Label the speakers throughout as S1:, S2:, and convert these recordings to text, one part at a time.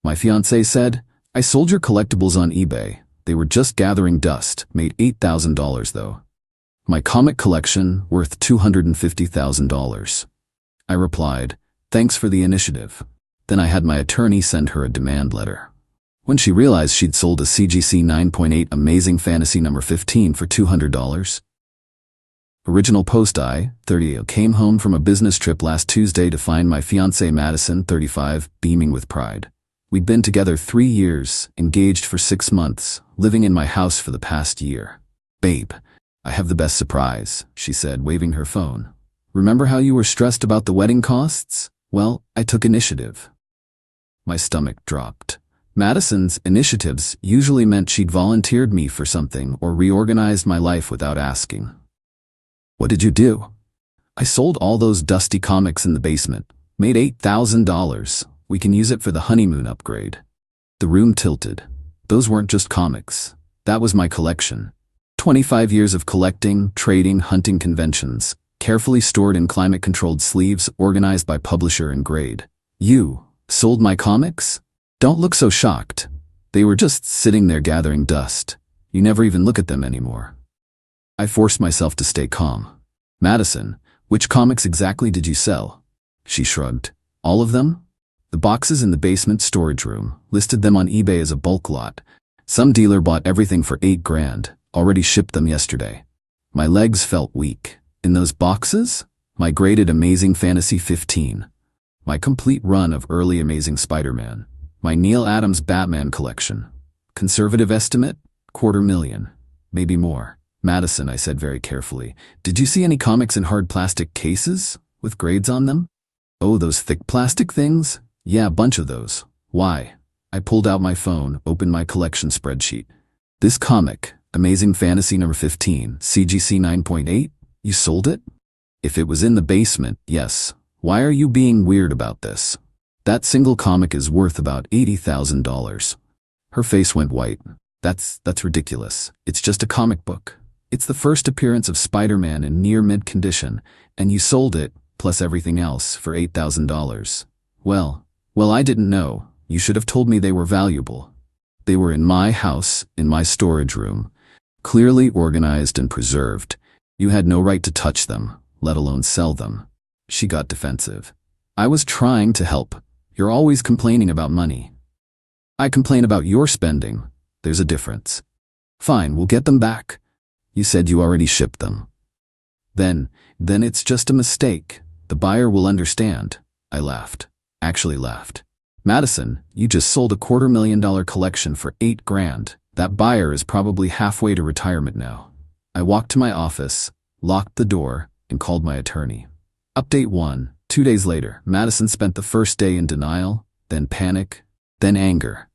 S1: My fiancé said, I sold your collectibles on eBay. They were just gathering dust, made $8,000 though. My comic collection worth $250,000. I replied, thanks for the initiative. Then I had my attorney send her a demand letter. When she realized she'd sold a CGC 9.8 Amazing Fantasy number 15 for $200. Original post I, 30, came home from a business trip last Tuesday to find my fiancée Madison, 35, beaming with pride. We'd been together 3 years, engaged for 6 months, living in my house for the past year. Babe, I have the best surprise, she said, waving her phone. Remember how you were stressed about the wedding costs? Well, I took initiative. My stomach dropped. Madison's initiatives usually meant she'd volunteered me for something or reorganized my life without asking. What did you do? I sold all those dusty comics in the basement, made $8,000. We can use it for the honeymoon upgrade. The room tilted. Those weren't just comics. That was my collection. 25 years of collecting, trading, hunting conventions, carefully stored in climate-controlled sleeves organized by publisher and grade. You sold my comics? Don't look so shocked. They were just sitting there gathering dust. You never even look at them anymore. I forced myself to stay calm. Madison, which comics exactly did you sell? She shrugged. All of them? The boxes in the basement storage room, listed them on eBay as a bulk lot. Some dealer bought everything for $8,000, already shipped them yesterday. My legs felt weak. In those boxes? My graded Amazing Fantasy 15. My complete run of early Amazing Spider-Man. My Neil Adams Batman collection. Conservative estimate? $250,000. Maybe more. Madison, I said very carefully, did you see any comics in hard plastic cases? With grades on them? Oh, those thick plastic things? Yeah, a bunch of those. Why? I pulled out my phone, opened my collection spreadsheet. This comic, Amazing Fantasy number 15, CGC 9.8, you sold it? If it was in the basement, yes. Why are you being weird about this? That single comic is worth about $80,000. Her face went white. That's ridiculous. It's just a comic book. It's the first appearance of Spider-Man in near mid-condition, and you sold it, plus everything else, for $8,000. Well, I didn't know. You should have told me they were valuable. They were in my house, in my storage room, clearly organized and preserved. You had no right to touch them, let alone sell them. She got defensive. I was trying to help. You're always complaining about money. I complain about your spending. There's a difference. Fine, we'll get them back. You said you already shipped them. Then it's just a mistake. The buyer will understand. I laughed. Actually laughed. Madison, you just sold a $250,000 collection for $8,000. That buyer is probably halfway to retirement now. I walked to my office, locked the door, and called my attorney. Update 1. 2 days later, Madison spent the first day in denial, then panic, then anger.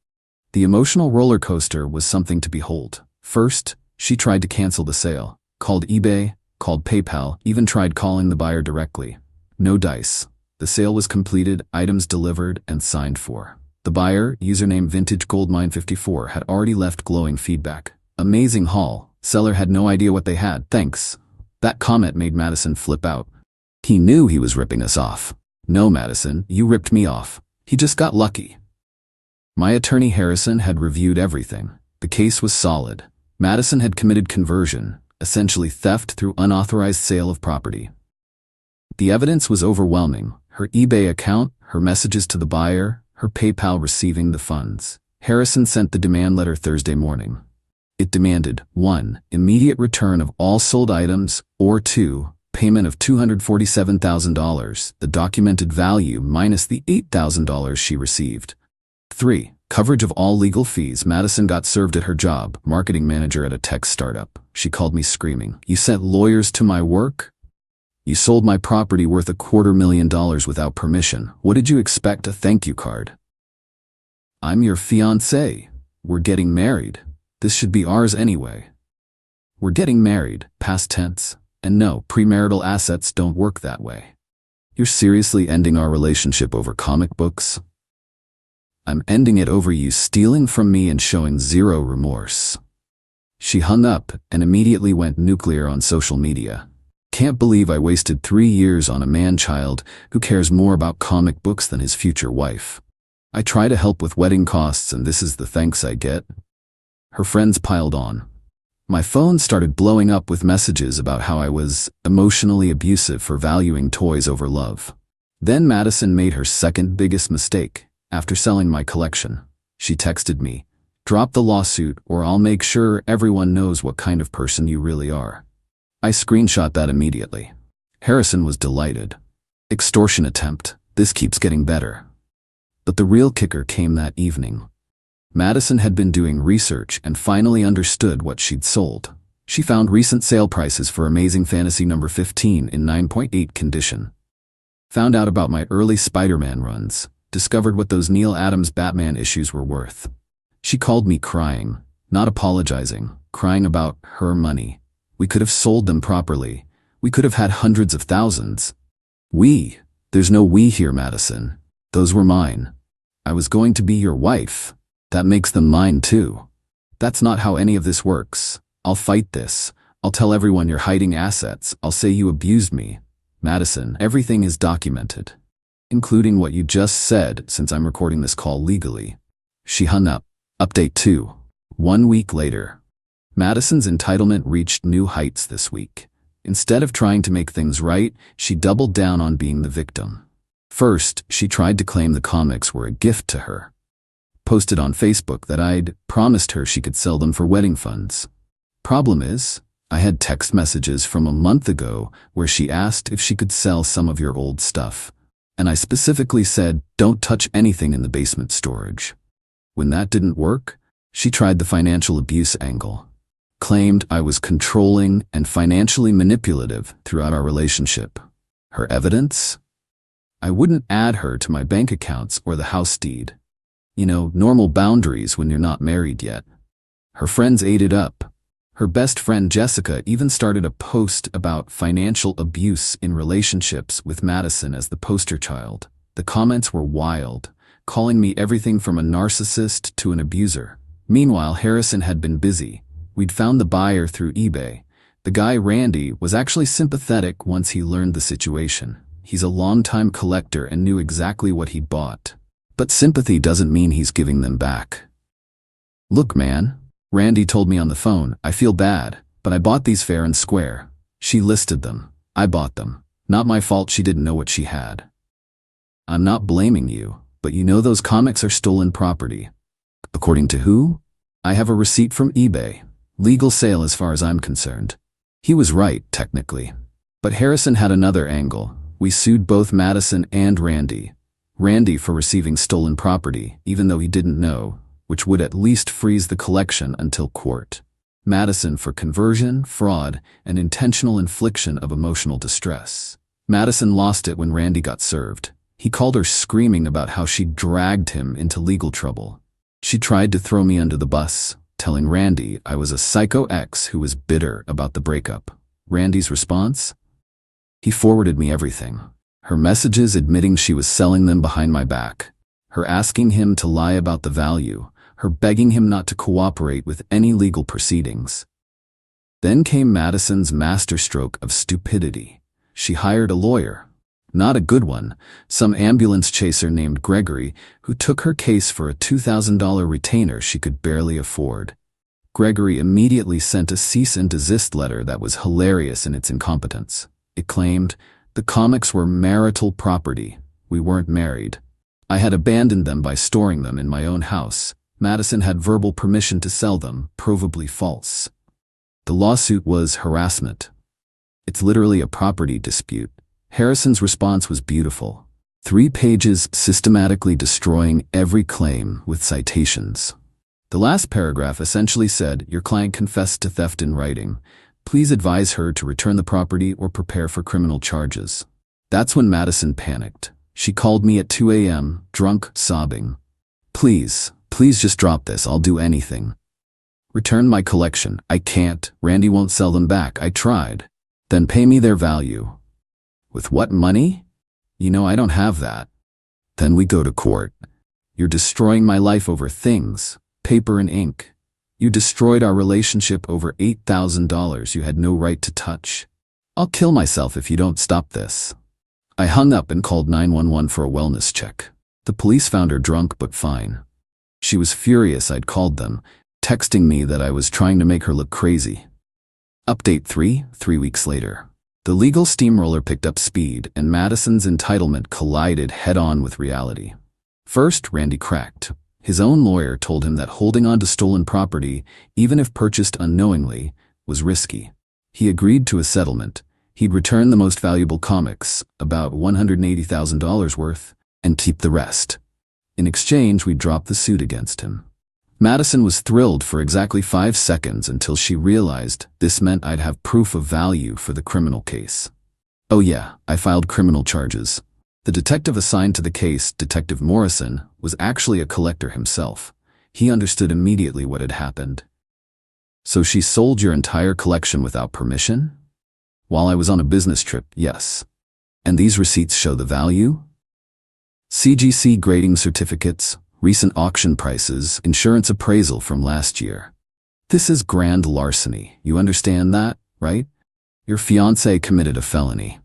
S1: The emotional roller coaster was something to behold. First, she tried to cancel the sale, called eBay, called PayPal, even tried calling the buyer directly. No dice. The sale was completed, items delivered, and signed for. The buyer, username VintageGoldMine54, had already left glowing feedback. Amazing haul. Seller had no idea what they had. Thanks. That comment made Madison flip out. He knew he was ripping us off. No, Madison, you ripped me off. He just got lucky. My attorney Harrison had reviewed everything. The case was solid. Madison had committed conversion, essentially theft through unauthorized sale of property. The evidence was overwhelming. Her eBay account, her messages to the buyer, her PayPal receiving the funds. Harrison sent the demand letter Thursday morning. It demanded 1. Immediate return of all sold items, or 2. Payment of $247,000, the documented value minus the $8,000 she received. 3. Coverage of all legal fees. Madison got served at her job, marketing manager at a tech startup. She called me screaming, "You sent lawyers to my work? You sold my property worth $250,000 without permission. What did you expect, a thank you card? I'm your fiancé. We're getting married. This should be ours anyway. We're getting married, past tense. And no, premarital assets don't work that way. You're seriously ending our relationship over comic books? I'm ending it over you stealing from me and showing zero remorse." She hung up and immediately went nuclear on social media. Can't believe I wasted 3 years on a man-child who cares more about comic books than his future wife. I try to help with wedding costs and this is the thanks I get. Her friends piled on. My phone started blowing up with messages about how I was emotionally abusive for valuing toys over love. Then Madison made her second biggest mistake. After selling my collection, she texted me, "Drop the lawsuit or I'll make sure everyone knows what kind of person you really are." I screenshot that immediately. Harrison was delighted. Extortion attempt. This keeps getting better. But the real kicker came that evening. Madison had been doing research and finally understood what she'd sold. She found recent sale prices for Amazing Fantasy number 15 in 9.8 condition. Found out about my early Spider-Man runs. Discovered what those Neil Adams Batman issues were worth. She called me crying, not apologizing, crying about her money. We could have sold them properly. We could have had hundreds of thousands. There's no we here, Madison. Those were mine. I was going to be your wife. That makes them mine too. That's not how any of this works. I'll fight this. I'll tell everyone you're hiding assets. I'll say you abused me. Madison, everything is documented, including what you just said since I'm recording this call legally. She hung up. Update 2. 1 week later. Madison's entitlement reached new heights this week. Instead of trying to make things right, she doubled down on being the victim. First, she tried to claim the comics were a gift to her. Posted on Facebook that I'd promised her she could sell them for wedding funds. Problem is, I had text messages from a month ago where she asked if she could sell some of your old stuff. And I specifically said, don't touch anything in the basement storage. When that didn't work, she tried the financial abuse angle. Claimed I was controlling and financially manipulative throughout our relationship. Her evidence? I wouldn't add her to my bank accounts or the house deed. Normal boundaries when you're not married yet. Her friends ate it up. Her best friend Jessica even started a post about financial abuse in relationships with Madison as the poster child. The comments were wild, calling me everything from a narcissist to an abuser. Meanwhile, Harrison had been busy. We'd found the buyer through eBay. The guy, Randy, was actually sympathetic once he learned the situation. He's a longtime collector and knew exactly what he'd bought. But sympathy doesn't mean he's giving them back. Look, man, Randy told me on the phone, I feel bad, but I bought these fair and square. She listed them. I bought them. Not my fault she didn't know what she had. I'm not blaming you, but those comics are stolen property. According to who? I have a receipt from eBay. Legal sale as far as I'm concerned. He was right, technically. But Harrison had another angle. We sued both Madison and Randy. Randy for receiving stolen property, even though he didn't know, which would at least freeze the collection until court. Madison for conversion, fraud, and intentional infliction of emotional distress. Madison lost it when Randy got served. He called her screaming about how she dragged him into legal trouble. She tried to throw me under the bus, telling Randy I was a psycho ex who was bitter about the breakup. Randy's response? He forwarded me everything. Her messages admitting she was selling them behind my back. Her asking him to lie about the value. Her begging him not to cooperate with any legal proceedings. Then came Madison's masterstroke of stupidity. She hired a lawyer. Not a good one. Some ambulance chaser named Gregory, who took her case for a $2,000 retainer she could barely afford. Gregory immediately sent a cease and desist letter that was hilarious in its incompetence. It claimed, the comics were marital property. We weren't married. I had abandoned them by storing them in my own house. Madison had verbal permission to sell them, provably false. The lawsuit was harassment. It's literally a property dispute. Harrison's response was beautiful. 3 pages systematically destroying every claim with citations. The last paragraph essentially said, your client confessed to theft in writing. Please advise her to return the property or prepare for criminal charges. That's when Madison panicked. She called me at 2 a.m., drunk, sobbing. Please just drop this, I'll do anything. Return my collection. I can't. Randy won't sell them back. I tried. Then pay me their value. With what money? I don't have that. Then we go to court. You're destroying my life over things, paper and ink. You destroyed our relationship over $8,000 you had no right to touch. I'll kill myself if you don't stop this. I hung up and called 911 for a wellness check. The police found her drunk but fine. She was furious I'd called them, texting me that I was trying to make her look crazy. Update 3 weeks later. The legal steamroller picked up speed and Madison's entitlement collided head-on with reality. First, Randy cracked. His own lawyer told him that holding on to stolen property, even if purchased unknowingly, was risky. He agreed to a settlement. He'd return the most valuable comics, about $180,000 worth, and keep the rest. In exchange, we'd drop the suit against him. Madison was thrilled for exactly 5 seconds until she realized this meant I'd have proof of value for the criminal case. Oh yeah, I filed criminal charges. The detective assigned to the case, Detective Morrison, was actually a collector himself. He understood immediately what had happened. So she sold your entire collection without permission? While I was on a business trip, yes. And these receipts show the value? CGC grading certificates, recent auction prices, insurance appraisal from last year. This is grand larceny. You understand that, right? Your fiancé committed a felony.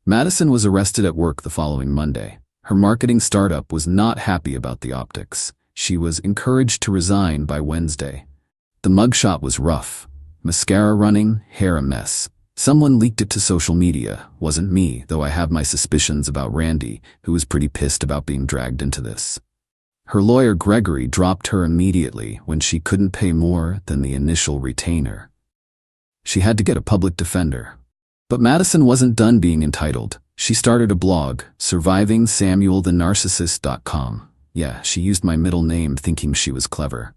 S1: Madison was arrested at work the following Monday. Her marketing startup was not happy about the optics. She was encouraged to resign by Wednesday. The mugshot was rough. Mascara running, hair a mess. Someone leaked it to social media. Wasn't me, though I have my suspicions about Randy, who was pretty pissed about being dragged into this. Her lawyer Gregory dropped her immediately when she couldn't pay more than the initial retainer. She had to get a public defender. But Madison wasn't done being entitled. She started a blog, SurvivingSamuelTheNarcissist.com. Yeah, she used my middle name thinking she was clever.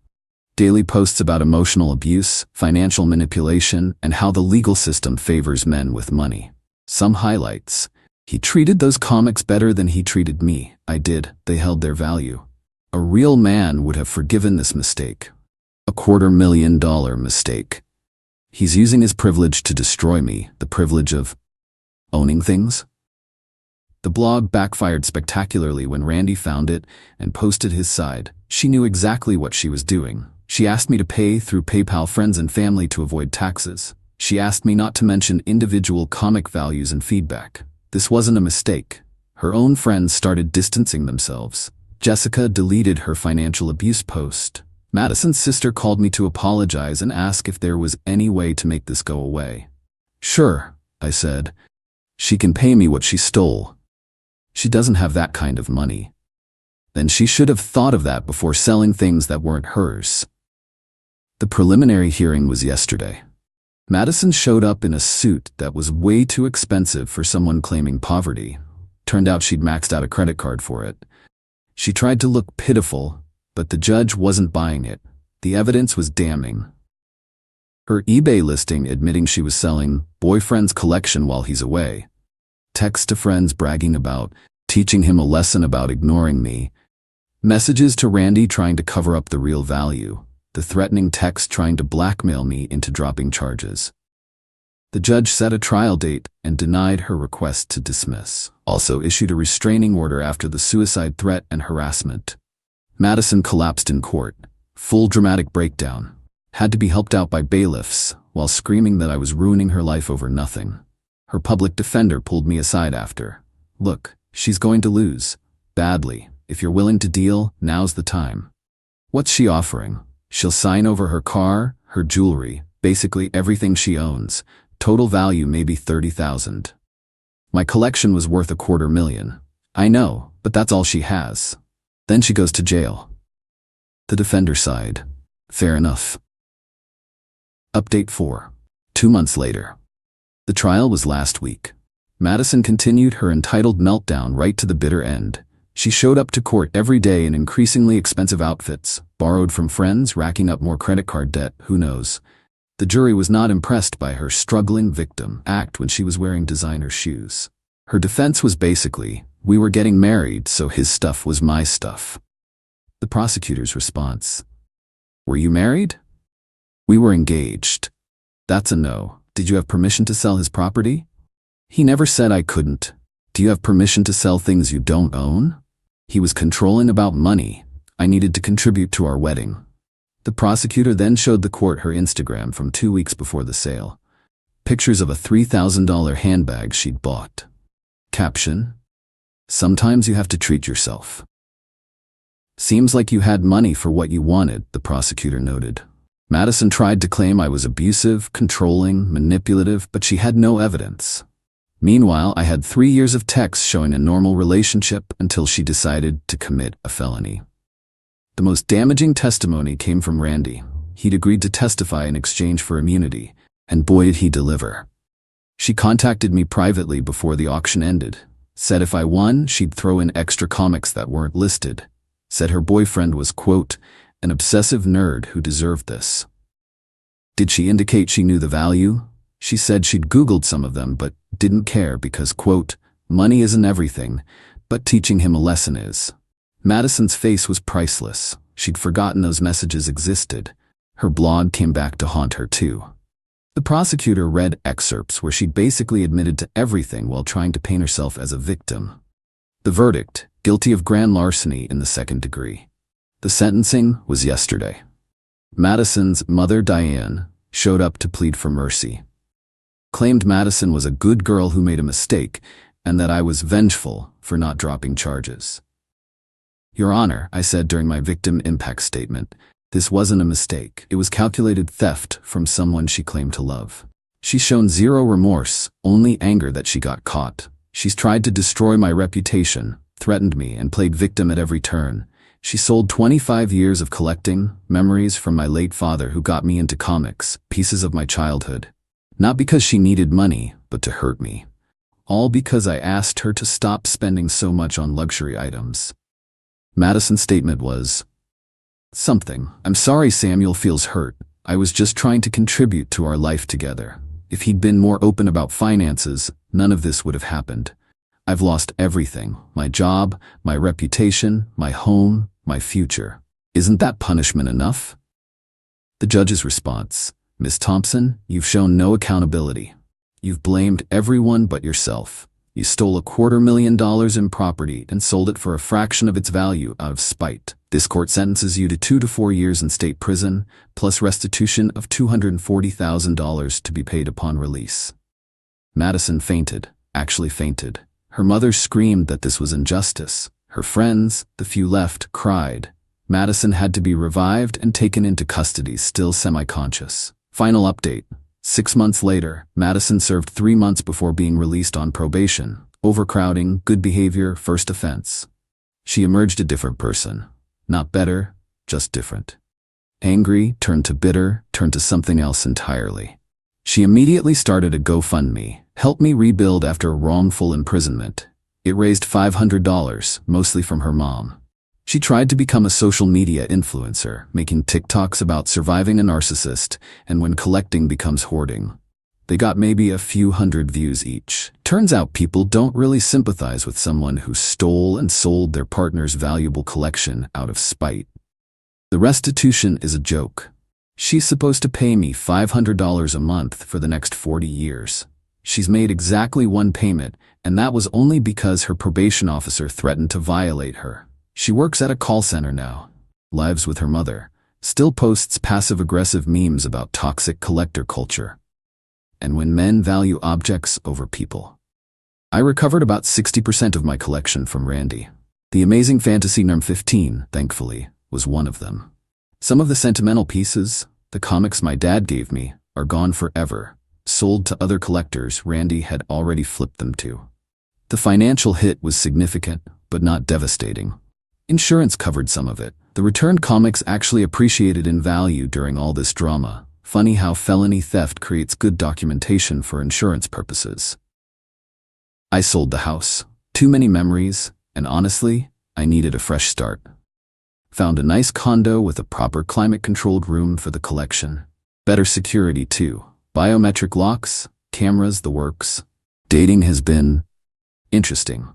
S1: Daily posts about emotional abuse, financial manipulation, and how the legal system favors men with money. Some highlights. He treated those comics better than he treated me. I did. They held their value. A real man would have forgiven this mistake. A $250,000 mistake. He's using his privilege to destroy me, the privilege of owning things. The blog backfired spectacularly when Randy found it and posted his side. She knew exactly what she was doing. She asked me to pay through PayPal friends and family to avoid taxes. She asked me not to mention individual comic values and feedback. This wasn't a mistake. Her own friends started distancing themselves. Jessica deleted her financial abuse post. Madison's sister called me to apologize and ask if there was any way to make this go away. Sure, I said. She can pay me what she stole. She doesn't have that kind of money. Then she should have thought of that before selling things that weren't hers. The preliminary hearing was yesterday. Madison showed up in a suit that was way too expensive for someone claiming poverty. Turned out she'd maxed out a credit card for it. She tried to look pitiful, but the judge wasn't buying it. The evidence was damning. Her eBay listing admitting she was selling boyfriend's collection while he's away. Texts to friends bragging about teaching him a lesson about ignoring me. Messages to Randy trying to cover up the real value. The threatening text trying to blackmail me into dropping charges. The judge set a trial date and denied her request to dismiss. Also issued a restraining order after the suicide threat and harassment. Madison collapsed in court. Full dramatic breakdown. Had to be helped out by bailiffs while screaming that I was ruining her life over nothing. Her public defender pulled me aside after. Look, she's going to lose. Badly. If you're willing to deal, now's the time. What's she offering? She'll sign over her car, her jewelry, basically everything she owns. Total value maybe $30,000. My collection was worth $250,000. I know, but that's all she has. Then she goes to jail. The defender sighed. Fair enough. Update 4. 2 months later. The trial was last week. Madison continued her entitled meltdown right to the bitter end. She showed up to court every day in increasingly expensive outfits, borrowed from friends, racking up more credit card debt, who knows. The jury was not impressed by her struggling victim act when she was wearing designer shoes. Her defense was basically, we were getting married, so his stuff was my stuff. The prosecutor's response. Were you married? We were engaged. That's a no. Did you have permission to sell his property? He never said I couldn't. Do you have permission to sell things you don't own? He was controlling about money. I needed to contribute to our wedding. The prosecutor then showed the court her Instagram from 2 weeks before the sale. Pictures of a $3,000 handbag she'd bought. Caption: Sometimes you have to treat yourself. Seems like you had money for what you wanted, the prosecutor noted. Madison tried to claim I was abusive, controlling, manipulative, but she had no evidence. Meanwhile, I had 3 years of texts showing a normal relationship until she decided to commit a felony. The most damaging testimony came from Randy. He'd agreed to testify in exchange for immunity, and boy did he deliver. She contacted me privately before the auction ended, said if I won, she'd throw in extra comics that weren't listed, said her boyfriend was, quote, an obsessive nerd who deserved this. Did she indicate she knew the value? She said she'd Googled some of them but didn't care because, quote, money isn't everything, but teaching him a lesson is. Madison's face was priceless. She'd forgotten those messages existed. Her blog came back to haunt her too. The prosecutor read excerpts where she'd basically admitted to everything while trying to paint herself as a victim. The verdict, guilty of grand larceny in the 2nd degree. The sentencing was yesterday. Madison's mother, Diane, showed up to plead for mercy. Claimed Madison was a good girl who made a mistake and that I was vengeful for not dropping charges. Your Honor, I said during my victim impact statement, this wasn't a mistake. It was calculated theft from someone she claimed to love. She's shown zero remorse, only anger that she got caught. She's tried to destroy my reputation, threatened me, and played victim at every turn. She sold 25 years of collecting, memories from my late father who got me into comics, pieces of my childhood. Not because she needed money, but to hurt me. All because I asked her to stop spending so much on luxury items. Madison's statement was, something. I'm sorry Samuel feels hurt. I was just trying to contribute to our life together. If he'd been more open about finances, none of this would have happened. I've lost everything. My job, my reputation, my home, my future. Isn't that punishment enough? The judge's response, Ms. Thompson, you've shown no accountability. You've blamed everyone but yourself. You stole $250,000 in property and sold it for a fraction of its value out of spite. This court sentences you to 2 to 4 years in state prison, plus restitution of $240,000 to be paid upon release. Madison fainted, actually fainted. Her mother screamed that this was injustice. Her friends, the few left, cried. Madison had to be revived and taken into custody, still semi-conscious. Final update. 6 months later, Madison served 3 months before being released on probation. Overcrowding, good behavior, first offense. She emerged a different person. Not better, just different. Angry, turned to bitter, turned to something else entirely. She immediately started a GoFundMe, help me rebuild after a wrongful imprisonment. It raised $500, mostly from her mom. She tried to become a social media influencer, making TikToks about surviving a narcissist and when collecting becomes hoarding. They got maybe a few hundred views each. Turns out people don't really sympathize with someone who stole and sold their partner's valuable collection out of spite. The restitution is a joke. She's supposed to pay me $500 a month for the next 40 years. She's made exactly one payment, and that was only because her probation officer threatened to violate her. She works at a call center now, lives with her mother, still posts passive-aggressive memes about toxic collector culture. And when men value objects over people. I recovered about 60% of my collection from Randy. The Amazing Fantasy Norm 15, thankfully, was one of them. Some of the sentimental pieces, the comics my dad gave me, are gone forever, sold to other collectors Randy had already flipped them to. The financial hit was significant, but not devastating. Insurance covered some of it. The returned comics actually appreciated in value during all this drama. Funny how felony theft creates good documentation for insurance purposes. I sold the house. Too many memories, and honestly, I needed a fresh start. Found a nice condo with a proper climate-controlled room for the collection. Better security too. Biometric locks, cameras, the works. Dating has been interesting.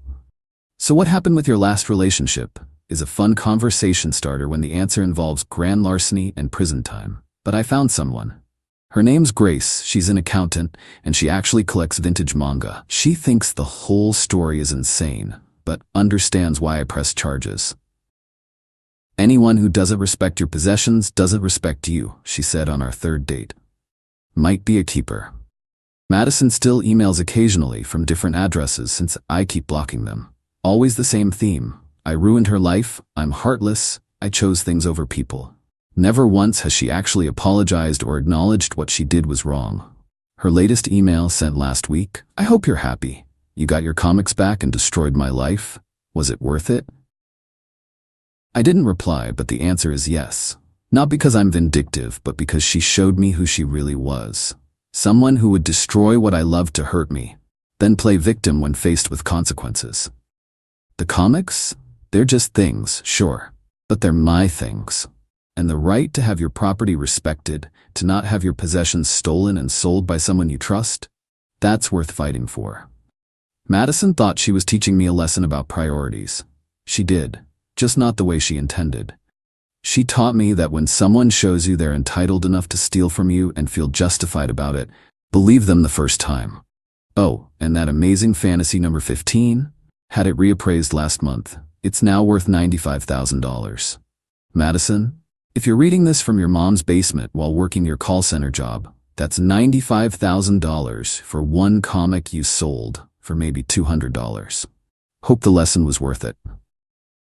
S1: So what happened with your last relationship? Is a fun conversation starter when the answer involves grand larceny and prison time. But I found someone. Her name's Grace, she's an accountant, and she actually collects vintage manga. She thinks the whole story is insane, but understands why I press charges. Anyone who doesn't respect your possessions doesn't respect you, she said on our 3rd date. Might be a keeper. Madison still emails occasionally from different addresses since I keep blocking them. Always the same theme. I ruined her life, I'm heartless, I chose things over people. Never once has she actually apologized or acknowledged what she did was wrong. Her latest email sent last week, I hope you're happy. You got your comics back and destroyed my life. Was it worth it? I didn't reply, but the answer is yes. Not because I'm vindictive, but because she showed me who she really was. Someone who would destroy what I loved to hurt me, then play victim when faced with consequences. The comics? They're just things, sure, but they're my things. And the right to have your property respected, to not have your possessions stolen and sold by someone you trust, that's worth fighting for. Madison thought she was teaching me a lesson about priorities. She did, just not the way she intended. She taught me that when someone shows you they're entitled enough to steal from you and feel justified about it, believe them the first time. Oh, and that amazing fantasy number 15? Had it reappraised last month. It's now worth $95,000. Madison, if you're reading this from your mom's basement while working your call center job, that's $95,000 for one comic you sold for maybe $200. Hope the lesson was worth it.